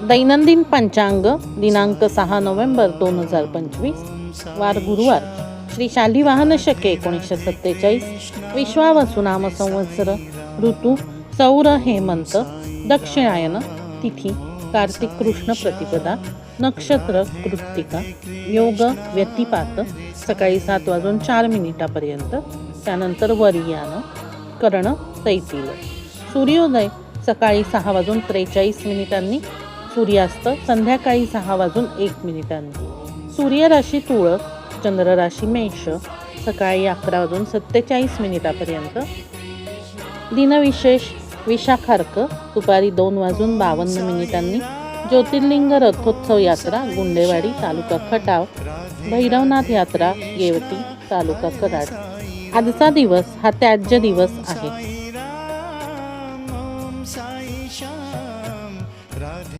दैनंदिन पंचांग दिनांक 6 नोव्हेंबर 2025 वार गुरुवार श्री शालिवाहन शके 1947 विश्वावसु नाम संवत्सर ऋतू सौर हेमंत दक्षिणायन तिथी कार्तिक कृष्ण प्रतिपदा नक्षत्र कृत्तिका योग व्यतिपात सकाळी 7:04 त्यानंतर वरियान कर्ण तैतील सूर्योदय सकाळी 6:43 सूर्यास्त संध्याकाळी 6:01 सूर्य राशी तुळस चंद्र राशी मेष सकाळी 11:47 दिनविशेष विशाखार्क दुपारी 2:52 ज्योतिर्लिंग रथोत्सव यात्रा गुंडेवाडी तालुका खटाव भैरवनाथ यात्रा येवती तालुका कराड. आजचा दिवस हा त्याज्य दिवस आहे.